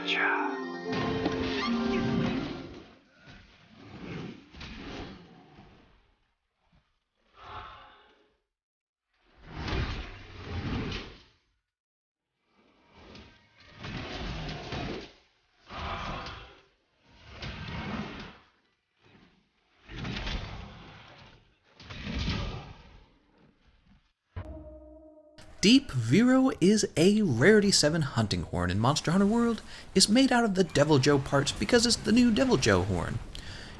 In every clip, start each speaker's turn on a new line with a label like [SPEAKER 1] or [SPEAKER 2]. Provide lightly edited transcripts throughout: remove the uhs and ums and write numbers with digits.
[SPEAKER 1] Gotcha.
[SPEAKER 2] Deep Vero is a Rarity 7 hunting horn in Monster Hunter World. It's made out of the Deviljho parts because it's the new Deviljho horn.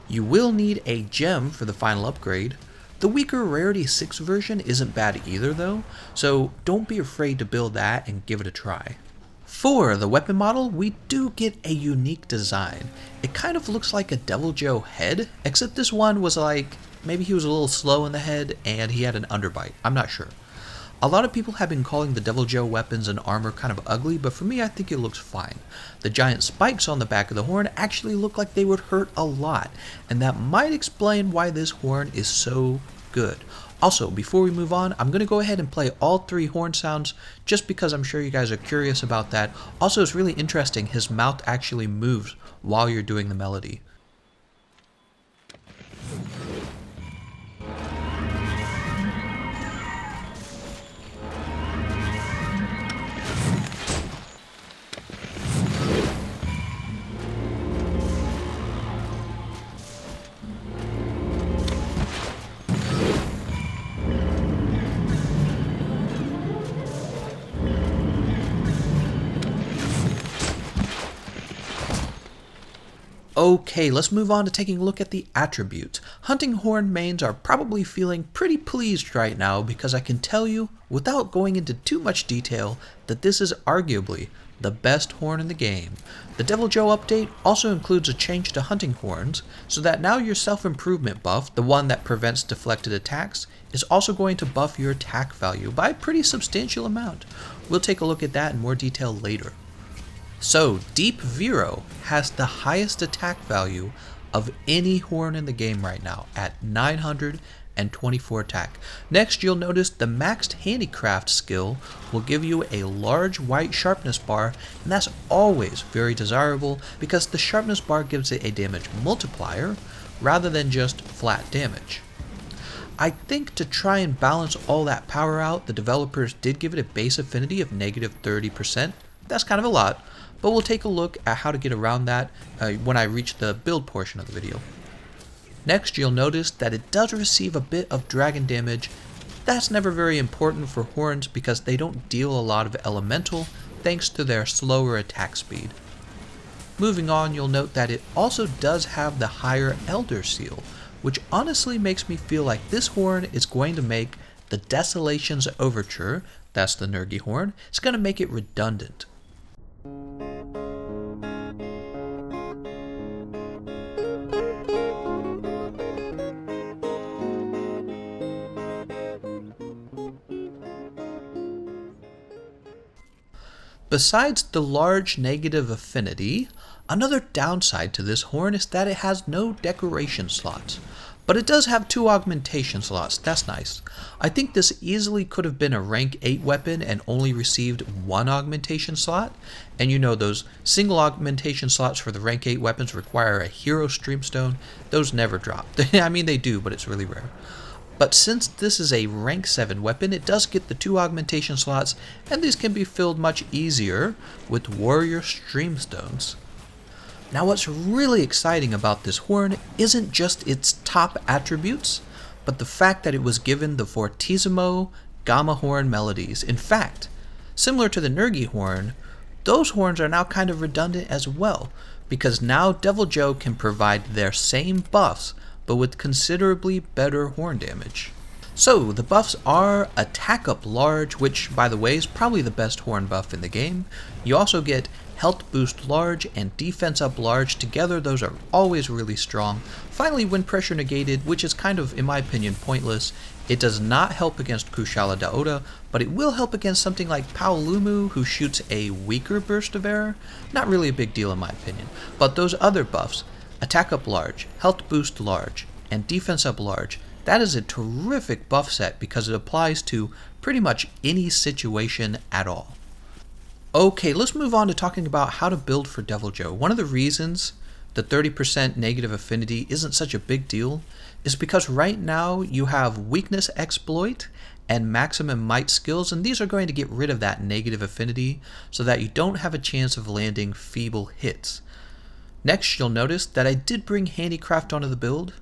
[SPEAKER 2] You will need a gem for the final upgrade. The weaker Rarity 6 version isn't bad either though, so don't be afraid to build that and give it a try. For the weapon model, we do get a unique design. It kind of looks like a Deviljho head, except this one was like, maybe he was a little slow in the head and he had an underbite, I'm not sure. A lot of people have been calling the Deviljho weapons and armor kind of ugly, but for me I think it looks fine. The giant spikes on the back of the horn actually look like they would hurt a lot, and that might explain why this horn is so good. Also, before we move on, I'm going to go ahead and play all 3 horn sounds, just because I'm sure you guys are curious about that. Also, it's really interesting, his mouth actually moves while you're doing the melody. Okay, let's move on to taking a look at the attributes. Hunting horn mains are probably feeling pretty pleased right now because I can tell you, without going into too much detail, that this is arguably the best horn in the game. The Deviljho update also includes a change to hunting horns, so that now your self-improvement buff, the one that prevents deflected attacks, is also going to buff your attack value by a pretty substantial amount. We'll take a look at that in more detail later. So, Deep Vero has the highest attack value of any horn in the game right now at 924 attack. Next, you'll notice the maxed handicraft skill will give you a large white sharpness bar, and that's always very desirable because the sharpness bar gives it a damage multiplier rather than just flat damage. I think to try and balance all that power out, the developers did give it a base affinity of negative 30%. That's kind of a lot, but we'll take a look at how to get around that when I reach the build portion of the video. Next, you'll notice that it does receive a bit of dragon damage. That's never very important for horns because they don't deal a lot of elemental thanks to their slower attack speed. Moving on, you'll note that it also does have the higher Elder Seal, which honestly makes me feel like this horn is going to make the Desolations Overture, that's the Nergi horn, it's going to make it redundant. Besides the large negative affinity, another downside to this horn is that it has no decoration slots. But it does have 2 augmentation slots, that's nice. I think this easily could have been a rank 8 weapon and only received 1 augmentation slot. And you know those single augmentation slots for the rank 8 weapons require a hero streamstone. Those never drop. I mean they do, but it's really rare. But since this is a rank 7 weapon, it does get the 2 augmentation slots, and these can be filled much easier with warrior streamstones. Now what's really exciting about this horn isn't just its top attributes, but the fact that it was given the Fortissimo Gamma horn melodies. In fact, similar to the Nergi horn, those horns are now kind of redundant as well, because now Deviljho can provide their same buffs but with considerably better horn damage. So the buffs are Attack Up Large, which by the way is probably the best horn buff in the game. You also get Health Boost Large and Defense Up Large. Together those are always really strong. Finally, Wind Pressure Negated, which is kind of, in my opinion, pointless. It does not help against Kushala Daoda, but it will help against something like Paolumu, who shoots a weaker burst of air. Not really a big deal in my opinion. But those other buffs, Attack Up Large, Health Boost Large, and Defense Up Large, that is a terrific buff set because it applies to pretty much any situation at all. Okay, let's move on to talking about how to build for Deviljho. One of the reasons the 30% negative affinity isn't such a big deal is because right now you have weakness exploit and maximum might skills, and these are going to get rid of that negative affinity so that you don't have a chance of landing feeble hits. Next, you'll notice that I did bring handicraft onto the build.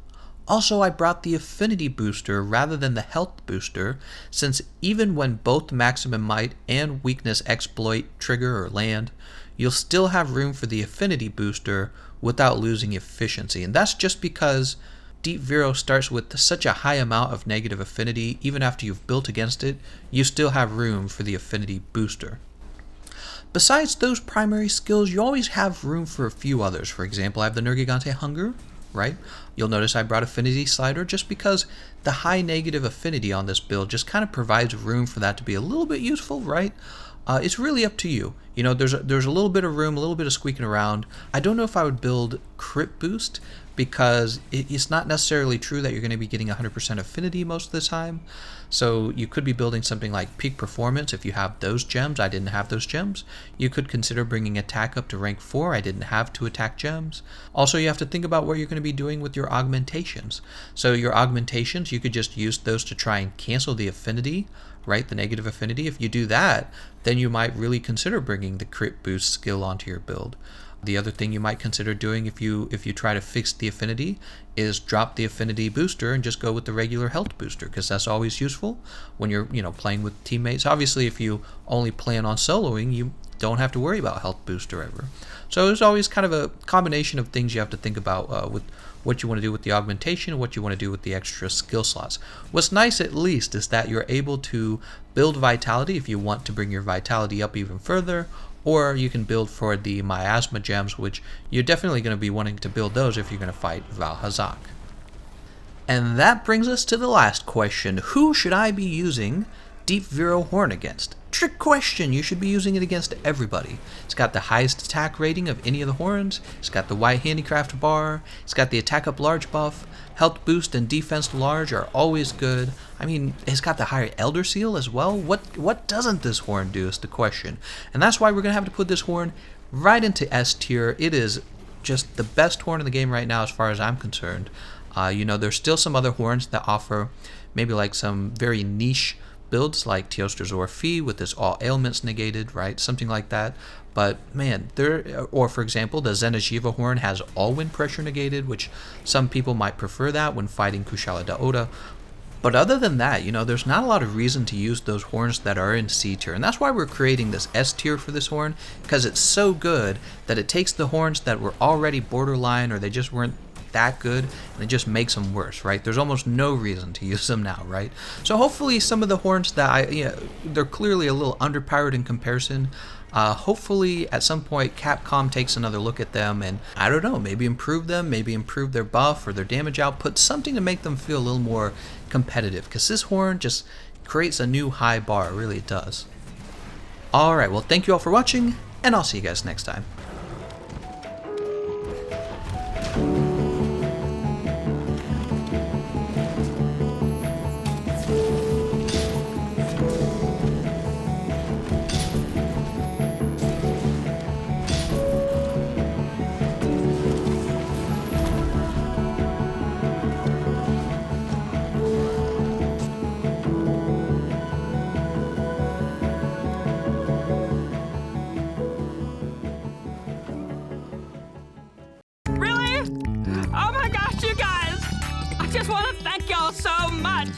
[SPEAKER 2] Also, I brought the affinity booster rather than the health booster, since even when both maximum might and weakness exploit trigger or land, you'll still have room for the affinity booster without losing efficiency. And that's just because Deep Vero starts with such a high amount of negative affinity, even after you've built against it, you still have room for the affinity booster. Besides those primary skills, you always have room for a few others. For example, I have the Nergigante Hunger, right? You'll notice I brought Affinity Slider just because the high negative affinity on this build just kind of provides room for that to be a little bit useful, right? It's really up to you. You know, there's a little bit of room, a little bit of squeaking around. I don't know if I would build Crit Boost because it's not necessarily true that you're going to be getting 100% affinity most of the time. So you could be building something like Peak Performance if you have those gems. I didn't have those gems. You could consider bringing attack up to rank 4. I didn't have 2 attack gems. Also, you have to think about what you're going to be doing with your augmentations. So your augmentations, you could just use those to try and cancel the affinity, right? The negative affinity. If you do that, then you might really consider bringing the Crit Boost skill onto your build. The other thing you might consider doing if you try to fix the affinity is drop the affinity booster and just go with the regular health booster, because that's always useful when you're playing with teammates. Obviously, if you only plan on soloing, you don't have to worry about health booster ever. So there's always kind of a combination of things you have to think about with what you want to do with the augmentation and what you want to do with the extra skill slots. What's nice at least is that you're able to build vitality if you want to bring your vitality up even further, or you can build for the miasma gems, which you're definitely going to be wanting to build those if you're going to fight Val-Hazak. And that brings us to the last question. Who should I be using Deep Vero Horn against? Trick question, you should be using it against everybody. It's got the highest attack rating of any of the horns, it's got the white handicraft bar, it's got the attack up large buff, health boost and defense large are always good. I mean, it's got the higher Elder Seal as well. What doesn't this horn do is the question. And that's why we're going to have to put this horn right into S tier. It is just the best horn in the game right now as far as I'm concerned. There's still some other horns that offer maybe like some very niche builds like Teoster's Orphi with this all ailments negated, right? Something like that. But man, or for example, the Zenajiva horn has all wind pressure negated, which some people might prefer that when fighting Kushala Daoda. But other than that, there's not a lot of reason to use those horns that are in C tier. And that's why we're creating this S tier for this horn, because it's so good that it takes the horns that were already borderline or they just weren't that good and it just makes them worse, right? There's almost no reason to use them now, right? So hopefully some of the horns that they're clearly a little underpowered in comparison. Hopefully at some point Capcom takes another look at them and, I don't know, maybe improve them, maybe improve their buff or their damage output, something to make them feel a little more competitive, because this horn just creates a new high bar, really it does. Alright, well thank you all for watching, and I'll see you guys next time.
[SPEAKER 1] Oh my gosh, you guys! I just want to thank y'all so much!